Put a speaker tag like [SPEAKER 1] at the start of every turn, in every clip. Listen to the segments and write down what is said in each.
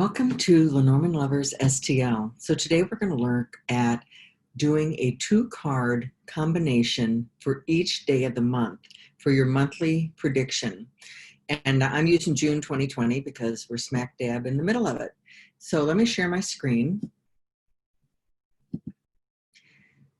[SPEAKER 1] Welcome to Lenormand Lovers STL. So today we're going to look at doing a 2-card combination for each day of the month for your monthly prediction. And I'm using June 2020 because we're smack dab in the middle of it. So let me share my screen.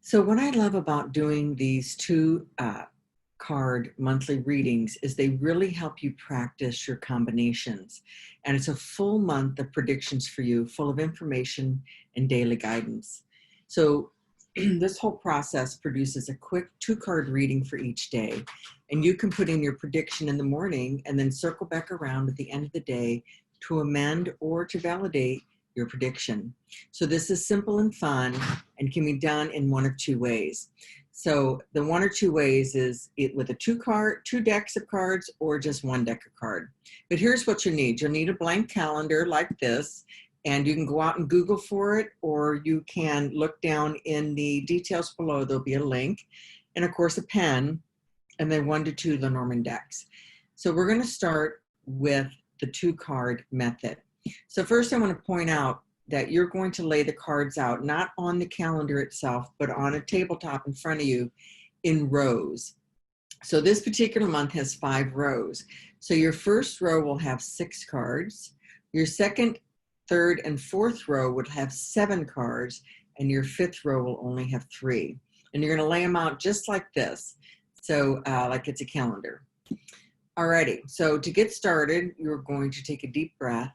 [SPEAKER 1] So what I love about doing these 2-card monthly readings is they really help you practice your combinations. And it's a full month of predictions for you, full of information and daily guidance. So this whole process produces a quick 2-card reading for each day. And you can put in your prediction in the morning and then circle back around at the end of the day to amend or to validate your prediction. So this is simple and fun and can be done in one of 2 ways. So the 1 or 2 ways is it with a 2 decks of cards or just 1 deck of card. But here's what you need. You'll need a blank calendar like this, and you can go out and Google for it, or you can look down in the details below. There'll be a link, and of course a pen, and then 1 to 2 Lenormand decks. So we're going to start with the 2-card method. So first I want to point out that you're going to lay the cards out, not on the calendar itself, but on a tabletop in front of you in rows. So this particular month has 5 rows. So your first row will have 6 cards. Your second, third, and fourth row would have 7 cards, and your 5th row will only have 3. And you're going to lay them out just like this. So like it's a calendar. Alrighty, so to get started, you're going to take a deep breath.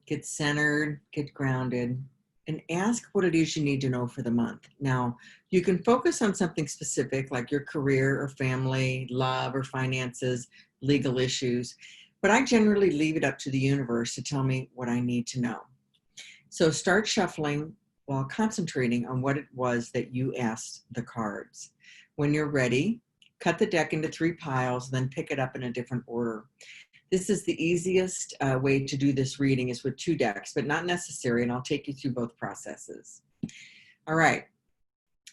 [SPEAKER 1] Get centered, get grounded, and ask what it is you need to know for the month. Now, you can focus on something specific like your career or family, love or finances, legal issues, but I generally leave it up to the universe to tell me what I need to know. So start shuffling while concentrating on what it was that you asked the cards. When you're ready, cut the deck into 3 piles, then pick it up in a different order. This is the easiest way to do this reading is with 2 decks, but not necessary, and I'll take you through both processes. All right,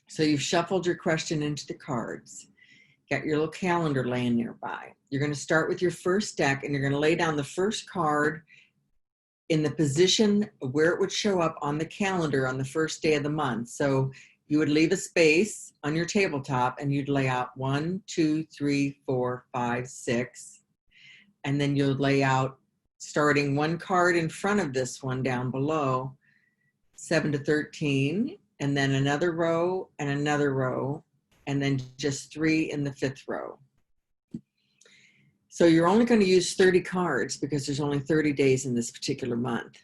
[SPEAKER 1] so you've shuffled your question into the cards. Got your little calendar laying nearby. You're going to start with your first deck, and you're going to lay down the first card in the position where it would show up on the calendar on the first day of the month. So you would leave a space on your tabletop, and you'd lay out 1, 2, 3, 4, 5, 6. And then you'll lay out, starting 1 card in front of this one down below, 7 to 13, and then another row, and then just 3 in the 5th row. So you're only going to use 30 cards because there's only 30 days in this particular month.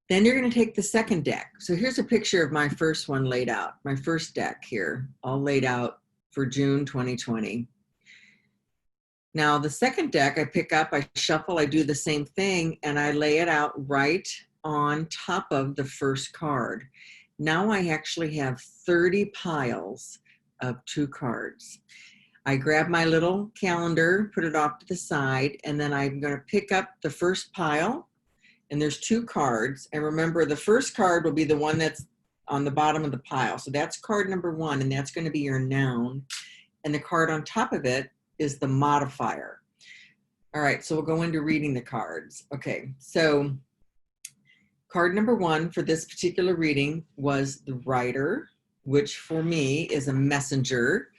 [SPEAKER 1] Then you're going to take the second deck. So here's a picture of my first one laid out, my first deck here, all laid out for June 2020. Now the second deck I pick up, I shuffle, I do the same thing, and I lay it out right on top of the first card. Now I actually have 30 piles of 2 cards. I grab my little calendar, put it off to the side, and then I'm going to pick up the first pile, and there's 2 cards. And remember, the first card will be the one that's on the bottom of the pile. So that's card number 1, and that's going to be your noun. And the card on top of it is the modifier. All right, so we'll go into reading the cards. Okay, so card number 1 for this particular reading was the writer, which for me is a messenger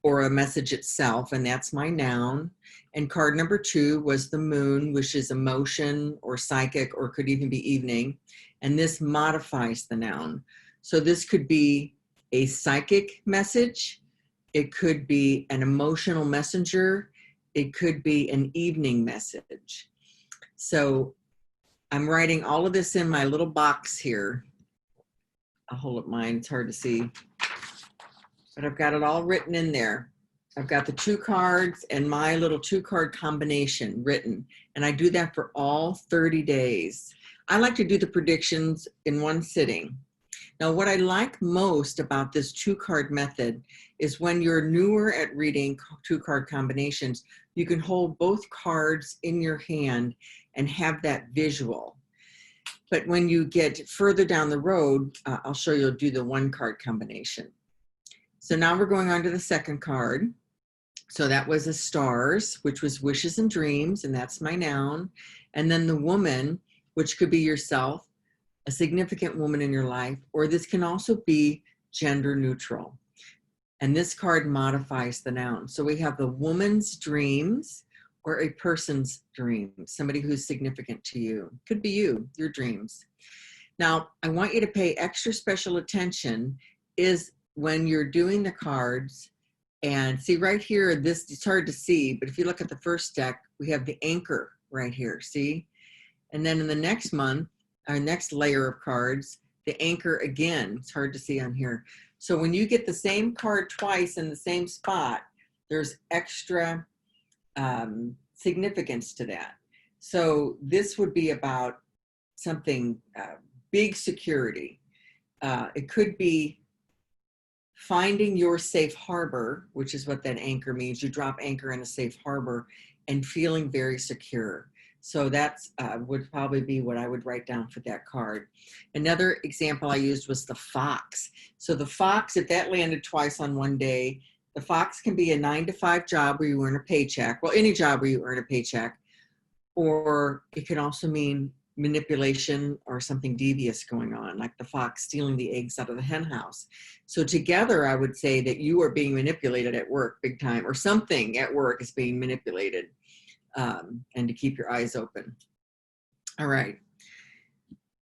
[SPEAKER 1] or a message itself, and that's my noun. And card number 2 was the moon, which is emotion or psychic, or could even be evening. And this modifies the noun. So this could be a psychic message. It could be an emotional messenger. It could be an evening message. So I'm writing all of this in my little box here. I'll hold up mine, it's hard to see. But I've got it all written in there. I've got the 2 cards and my little 2-card combination written. And I do that for all 30 days. I like to do the predictions in one sitting. Now, what I like most about this 2-card method is when you're newer at reading 2-card combinations, you can hold both cards in your hand and have that visual. But when you get further down the road, I'll show you, do the 1-card combination. So now we're going on to the second card. So that was a stars, which was wishes and dreams, and that's my noun. And then the woman, which could be yourself, a significant woman in your life, or this can also be gender neutral. And this card modifies the noun. So we have the woman's dreams or a person's dreams, somebody who's significant to you. Could be you, your dreams. Now, I want you to pay extra special attention is when you're doing the cards. And see right here, this it's hard to see, but if you look at the first deck, we have the anchor right here, see? And then in the next month, our next layer of cards, the anchor again, it's hard to see on here. So when you get the same card twice in the same spot, there's extra significance to that. So this would be about something big security. It could be finding your safe harbor, which is what that anchor means. You drop anchor in a safe harbor and feeling very secure. So that's would probably be what I would write down for that card. Another example I used was the fox. So the fox, if that landed twice on one day, the fox can be a 9-to-5 job where you earn a paycheck. Well, any job where you earn a paycheck. Or it can also mean manipulation or something devious going on, like the fox stealing the eggs out of the hen house. So together, I would say that you are being manipulated at work big time, or something at work is being manipulated, and to keep your eyes open. All right.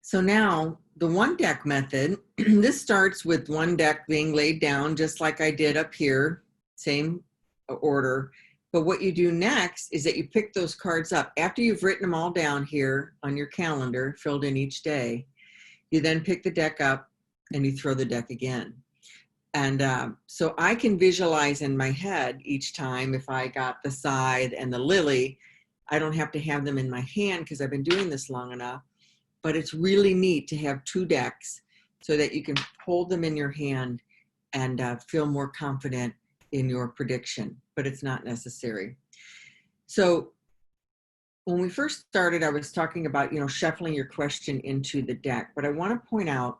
[SPEAKER 1] So now the one deck method, this starts with one deck being laid down just like I did up here, same order. But what you do next is that you pick those cards up. After you've written them all down here on your calendar, filled in each day, you then pick the deck up and you throw the deck again. And so I can visualize in my head each time if I got the scythe and the lily. I don't have to have them in my hand because I've been doing this long enough. But it's really neat to have two decks so that you can hold them in your hand and feel more confident in your prediction, but it's not necessary. So when we first started, I was talking about, shuffling your question into the deck, but I want to point out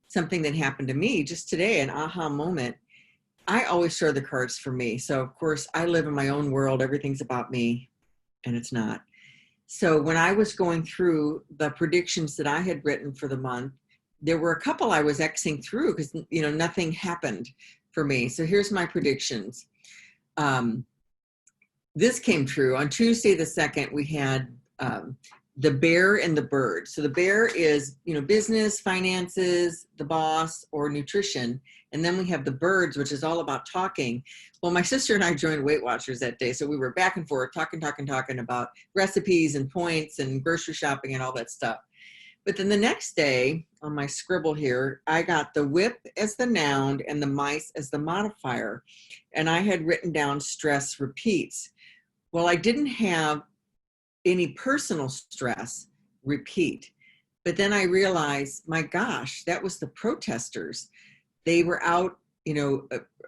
[SPEAKER 1] something that happened to me just today, an aha moment. I always show the cards for me. So of course I live in my own world. Everything's about me, and it's not. So when I was going through the predictions that I had written for the month, there were a couple I was Xing through because, nothing happened for me. So here's my predictions. This came true. On Tuesday the 2nd, we had the bear and the bird. So the bear is, business, finances, the boss, or nutrition. And then we have the birds, which is all about talking. Well, my sister and I joined Weight Watchers that day. So we were back and forth, talking about recipes and points and grocery shopping and all that stuff. But then the next day on my scribble here, I got the whip as the noun and the mice as the modifier. And I had written down stress repeats. Well, I didn't have any personal stress repeat. But then I realized, my gosh, that was the protesters. They were out,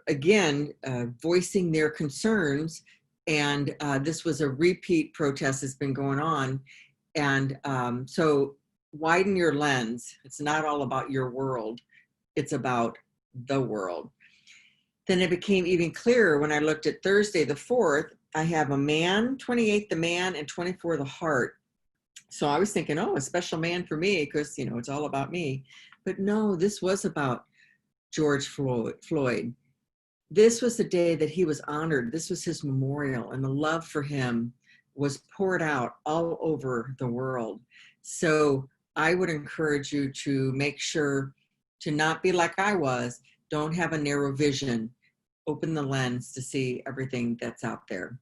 [SPEAKER 1] again, voicing their concerns. And this was a repeat protest that's been going on. And so widen your lens. It's not all about your world. It's about the world. Then it became even clearer when I looked at Thursday, the 4th. I have a man, 28, the man, and 24, the heart. So I was thinking, a special man for me because, it's all about me. But no, this was about George Floyd. This was the day that he was honored. This was his memorial, and the love for him was poured out all over the world. So I would encourage you to make sure to not be like I was. Don't have a narrow vision. Open the lens to see everything that's out there.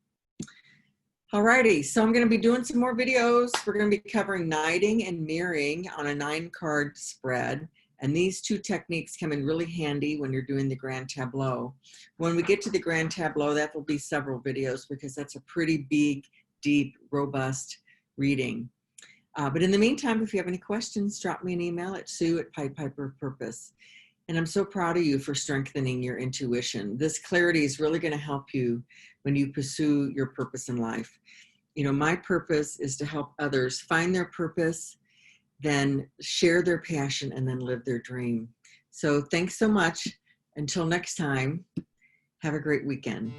[SPEAKER 1] Alrighty, so I'm going to be doing some more videos. We're going to be covering knighting and mirroring on a 9-card spread. And these two techniques come in really handy when you're doing the grand tableau. When we get to the grand tableau, that will be several videos because that's a pretty big, deep, robust reading. But in the meantime, if you have any questions, drop me an email at sue@pied-piper-purpose. And I'm so proud of you for strengthening your intuition. This clarity is really going to help you when you pursue your purpose in life. My purpose is to help others find their purpose, then share their passion, and then live their dream. So thanks so much. Until next time, have a great weekend.